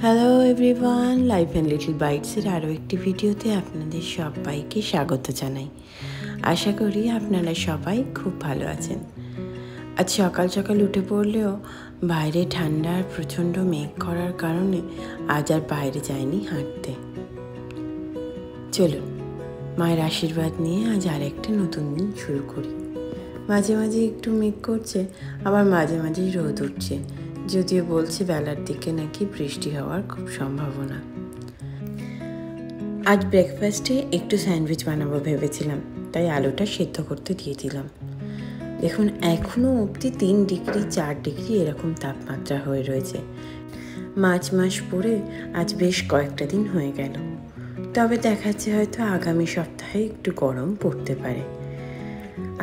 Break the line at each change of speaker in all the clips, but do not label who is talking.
Hello everyone, life and little বাইটসের আরও একটি ভিডিওতে আপনাদের সবাইকে স্বাগত জানাই। আশা করি আপনারা সবাই খুব ভালো আছেন। আজ সকাল সকাল উঠে পড়লেও বাইরে ঠান্ডা আর প্রচণ্ড মেঘ করার কারণে আজ আর বাইরে যায়নি হাঁটতে। চলুন মায়ের আশীর্বাদ নিয়ে আজ আর একটা নতুন দিন শুরু করি। মাঝে মাঝে একটু মেঘ করছে, আবার মাঝে মাঝেই রোদ উঠছে, যদিও বলছে বেলার দিকে নাকি বৃষ্টি হওয়ার খুব সম্ভাবনা। আজ ব্রেকফাস্টে একটু স্যান্ডউইচ বানাবো ভেবেছিলাম, তাই আলুটা সেদ্ধ করতে দিয়ে দিলাম। দেখুন এখনও অবধি 3 ডিগ্রি 4 ডিগ্রি এরকম তাপমাত্রা হয়ে রয়েছে। মার্চ মাস পরে আজ বেশ কয়েকটা দিন হয়ে গেল, তবে দেখাচ্ছে হয়তো আগামী সপ্তাহে একটু গরম পড়তে পারে।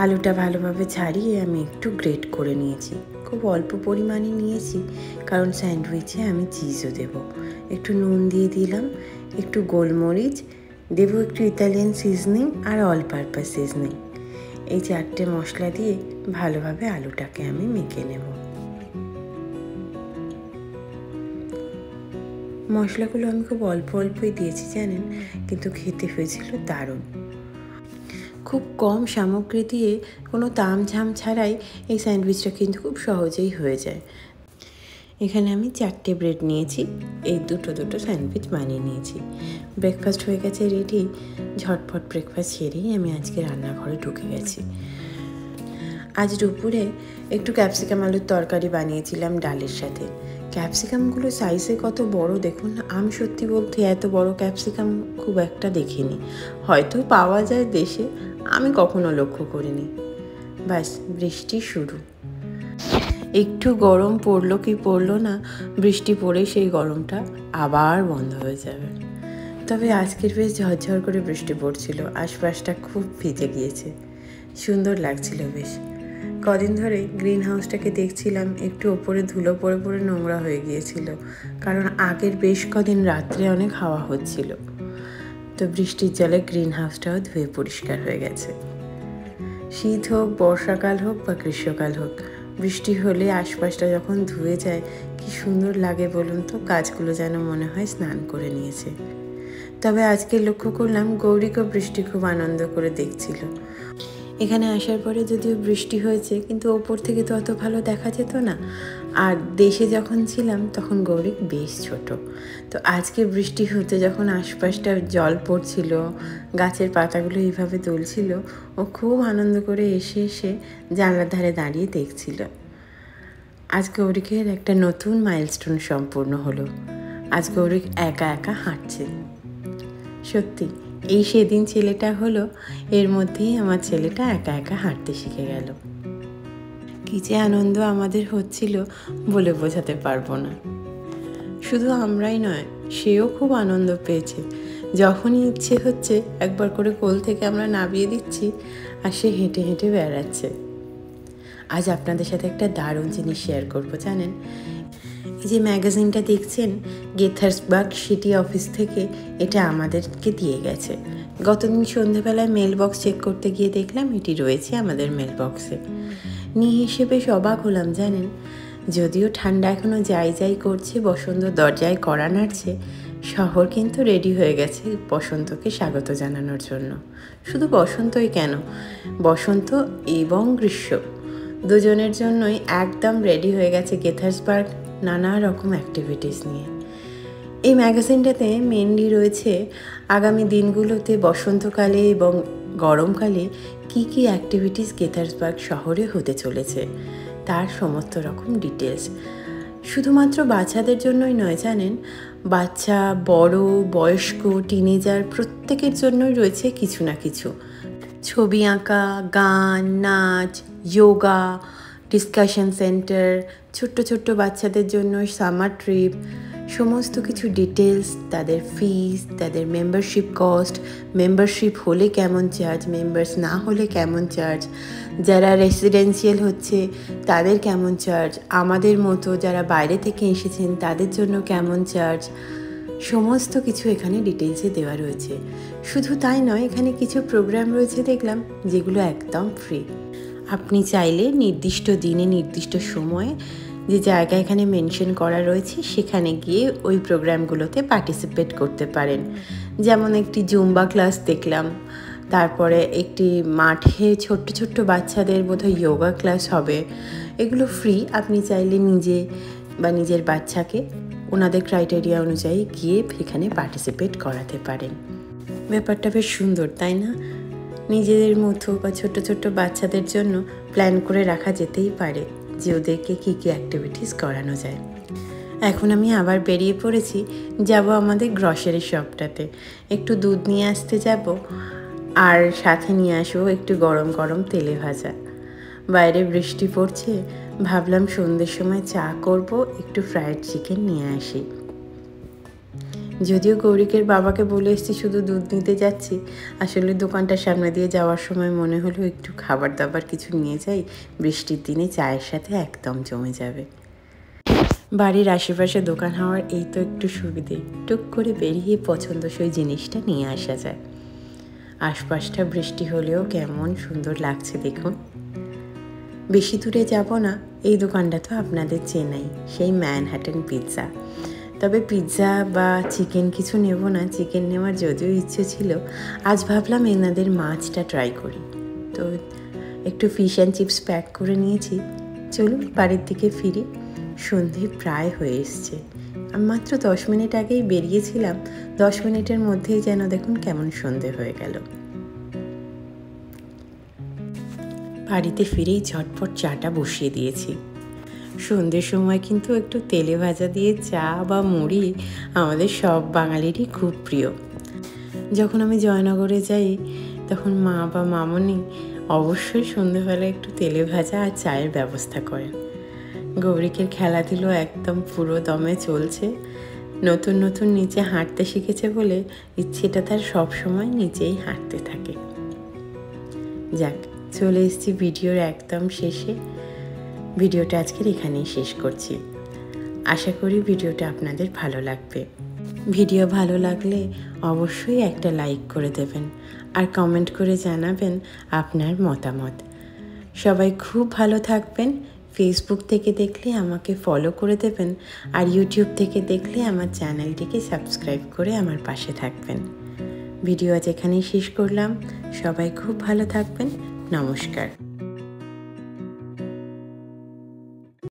আলুটা ভালোভাবে ছাড়িয়ে আমি একটু গ্রেট করে নিয়েছি, খুব অল্প পরিমাণে নিয়েছি কারণ স্যান্ডউইচে আমি চিজও দেবো। একটু নুন দিয়ে দিলাম, একটু গোলমরিচ দেবো, একটু ইতালিয়ান সিজনিং আর অল পারপাস সিজনিং। এই 4টে মশলা দিয়ে ভালোভাবে আলুটাকে আমি মেখে নেব। মশলাগুলো আমি খুব অল্প অল্পই দিয়েছি জানেন, কিন্তু খেতে হয়েছিল দারুণ। খুব কম সামগ্রী দিয়ে কোনো তামঝাম ছাড়াই এই স্যান্ডউইচটা কিন্তু খুব সহজেই হয়ে যায়। এখানে আমি 4টে ব্রেড নিয়েছি, এই দুটো স্যান্ডউইচ বানিয়ে নিয়েছি। ব্রেকফাস্ট হয়ে গেছে রেডি। ঝটপট ব্রেকফাস্ট সেরেই আমি আজকে রান্নাঘরে ঢুকে গেছি। আজ দুপুরে একটু ক্যাপসিকাম আলুর তরকারি বানিয়েছিলাম ডালের সাথে। ক্যাপসিকামগুলো সাইজে কত বড় দেখুন। আমি সত্যি বলতে এত বড় ক্যাপসিকাম খুব একটা দেখিনি, হয়তো পাওয়া যায় দেশে, আমি কখনো লক্ষ্য করিনি। ব্যাস বৃষ্টি শুরু। একটু গরম পড়লো কি পড়লো না, বৃষ্টি পড়েই সেই গরমটা আবার বন্ধ হয়ে যাবে। তবে আজকের বেশ ঝরঝর করে বৃষ্টি পড়ছিল, আশপাশটা খুব ভিজে গিয়েছে, সুন্দর লাগছিল বেশ। কদিন ধরে গ্রিন হাউসটাকে দেখছিলাম, একটু ওপরে ধুলো পড়ে পড়ে নোংরা হয়ে গিয়েছিল, কারণ আগের বেশ কদিন রাত্রে অনেক হাওয়া হচ্ছিল। তো বৃষ্টির জলে গ্রিন হাউসটাও ধুয়ে পরিষ্কার হয়ে গেছে। শীত হোক, বর্ষাকাল হোক বা গ্রীষ্মকাল হোক, বৃষ্টি হলে আশপাশটা যখন ধুয়ে যায় কি সুন্দর লাগে বলুন তো। গাছগুলো যেন মনে হয় স্নান করে নিয়েছে। তবে আজকে লক্ষ্য করলাম গৌরীকেও বৃষ্টি খুব আনন্দ করে দেখছিল। এখানে আসার পরে যদিও বৃষ্টি হয়েছে, কিন্তু ওপর থেকে তো অত ভালো দেখা যেত না। আর দেশে যখন ছিলাম তখন গৌরী বেশ ছোট, তো আজকে বৃষ্টি হতে যখন আশপাশটা জল পড়ছিল, গাছের পাতাগুলো এইভাবে দুলছিল, ও খুব আনন্দ করে এসে এসে জানলার ধারে দাঁড়িয়ে দেখছিল। আজ গৌরীকের একটা নতুন মাইলস্টোন সম্পূর্ণ হলো। আজ গৌরী একা একা হাঁটছে। সত্যি এই সেদিন ছেলেটা হলো, এর মধ্যেই আমার ছেলেটা একা একা হাঁটতে শিখে গেল। কী যে আনন্দ আমাদের হচ্ছিল বলে বোঝাতে পারবো না। শুধু আমরাই নয়, সেও খুব আনন্দ পেয়েছে। যখনই ইচ্ছে হচ্ছে একবার করে কোল থেকে আমরা নামিয়ে দিচ্ছি আর সে হেঁটে হেঁটে বেড়াচ্ছে। আজ আপনাদের সাথে একটা দারুণ জিনিস শেয়ার করবো জানেন। এই যে ম্যাগাজিনটা দেখছেন, গেথার্সবার্গ সিটি অফিস থেকে এটা আমাদেরকে দিয়ে গেছে। গতদিন সন্ধ্যেবেলায় মেল বক্স চেক করতে গিয়ে দেখলাম এটি রয়েছে আমাদের মেল বক্সে। নিয়ে এসে বেশ অবাক হলাম জানেন। যদিও ঠান্ডা এখনও যাই করছে, বসন্ত দরজায় কড়া নাড়ছে, শহর কিন্তু রেডি হয়ে গেছে বসন্তকে স্বাগত জানানোর জন্য। শুধু বসন্তই কেন, বসন্ত এবং গ্রীষ্ম দুজনের জন্যই একদম রেডি হয়ে গেছে গেথার্সবার্গ নানা রকম অ্যাক্টিভিটিস নিয়ে। এই ম্যাগাজিনটাতে মেনলি রয়েছে আগামী দিনগুলোতে বসন্তকালে এবং গরমকালে কি কি অ্যাক্টিভিটিস গেথার্সবার্গ শহরে হতে চলেছে তার সমস্ত রকম ডিটেলস। শুধুমাত্র বাচ্চাদের জন্যই নয় জানেন, বাচ্চা, বড়, বয়স্ক, টিনেজার প্রত্যেকের জন্যই রয়েছে কিছু না কিছু। ছবি আঁকা, গান, নাচ, যোগা, ডিসকাশন সেন্টার, ছোট্ট ছোট্ট বাচ্চাদের জন্য সামার ট্রিপ, সমস্ত কিছু ডিটেলস, তাদের ফিস, তাদের মেম্বারশিপ কস্ট, মেম্বারশিপ হলে কেমন চার্জ, মেম্বার্স না হলে কেমন চার্জ, যারা রেসিডেন্সিয়াল হচ্ছে তাদের কেমন চার্জ, আমাদের মতো যারা বাইরে থেকে এসেছেন তাদের জন্য কেমন চার্জ, সমস্ত কিছু এখানে ডিটেলসে দেওয়া রয়েছে। শুধু তাই নয়, এখানে কিছু প্রোগ্রাম রয়েছে দেখলাম যেগুলো একদম ফ্রি। আপনি চাইলে নির্দিষ্ট দিনে নির্দিষ্ট সময়ে যে জায়গা এখানে মেনশন করা রয়েছে সেখানে গিয়ে ওই প্রোগ্রামগুলোতে পার্টিসিপেট করতে পারেন। যেমন একটি জুম্বা ক্লাস দেখলাম, তারপরে একটি মাঠে ছোট্ট ছোট্ট বাচ্চাদের বোধহয় যোগা ক্লাস হবে। এগুলো ফ্রি, আপনি চাইলে নিজে বা নিজের বাচ্চাকে ওনাদের ক্রাইটেরিয়া অনুযায়ী গিয়ে এখানে পার্টিসিপেট করাতে পারেন। ব্যাপারটা বেশ সুন্দর, তাই না? নিজেদের মতো বা ছোট ছোট্ট বাচ্চাদের জন্য প্ল্যান করে রাখা যেতেই পারে যে ওদেরকে কী কী অ্যাক্টিভিটিস করানো যায়। এখন আমি আবার বেরিয়ে পড়েছি, যাব আমাদের গ্রসারি শপটাতে, একটু দুধ নিয়ে আসতে যাব, আর সাথে নিয়ে আসবো একটু গরম গরম তেলে ভাজা। বাইরে বৃষ্টি পড়ছে, ভাবলাম সন্ধ্যের সময় চা করব, একটু ফ্রায়েড চিকেন নিয়ে আসি। যদিও গৌরিকের বাবাকে বলে এসেছি শুধু দুধ নিতে যাচ্ছি, আসলে দোকানটার সামনে দিয়ে যাওয়ার সময় মনে হলো একটু খাবার দাবার কিছু নিয়ে যাই, বৃষ্টির দিনে চায়ের সাথে একদম জমে যাবে। বাড়ির আশেপাশে দোকান হওয়ার এই তো একটু সুবিধে, টুক করে বেরিয়ে পছন্দসই জিনিসটা নিয়ে আসা যায়। আশপাশটা বৃষ্টি হলেও কেমন সুন্দর লাগছে দেখুন। বেশি দূরে যাব না, এই দোকানটা তো আপনাদের চেনাই, সেই ম্যানহাটন পিৎজা। তবে পিৎজা বা চিকেন কিছু নেব না, চিকেন নেওয়ার যদিও ইচ্ছে ছিল, আজ ভাবলাম এনাদের মাছটা ট্রাই করি। তো একটু ফিশ অ্যান্ড চিপস প্যাক করে নিয়েছি। চলুন বাড়ির দিকে ফিরি, সন্ধে প্রায় হয়ে এসছে। আমি মাত্র 10 মিনিট আগেই বেরিয়েছিলাম, 10 মিনিটের মধ্যেই যেন দেখুন কেমন সন্ধে হয়ে গেল। বাড়িতে ফিরেই ঝটপট চাটা বসিয়ে দিয়েছি। সন্ধ্যের সময় কিন্তু একটু তেলে ভাজা দিয়ে চা বা মুড়ি আমাদের সব বাঙালিরই খুব প্রিয়। যখন আমি জয়নগরে যাই তখন মা বা মামনি অবশ্যই সন্ধ্যেবেলা একটু তেলে ভাজা আর চায়ের ব্যবস্থা করেন। গৌরিকের খেলাধুলো একদম পুরো দমে চলছে। নতুন নতুন নিচে হাঁটতে শিখেছে বলে ইচ্ছেটা তার সবসময় নিচেই হাঁটতে থাকে। যাক, চলে এসেছি ভিডিওর একদম শেষে। ভিডিওটা আজকের এখানেই শেষ করছি। আশা করি ভিডিওটা আপনাদের ভালো লাগবে। ভিডিও ভালো লাগলে অবশ্যই একটা লাইক করে দেবেন আর কমেন্ট করে জানাবেন আপনার মতামত। সবাই খুব ভালো থাকবেন। ফেসবুক থেকে দেখলে আমাকে ফলো করে দেবেন, আর ইউটিউব থেকে দেখলে আমার চ্যানেলটিকে সাবস্ক্রাইব করে আমার পাশে থাকবেন। ভিডিও আজ এখানেই শেষ করলাম। সবাই খুব ভালো থাকবেন। নমস্কার।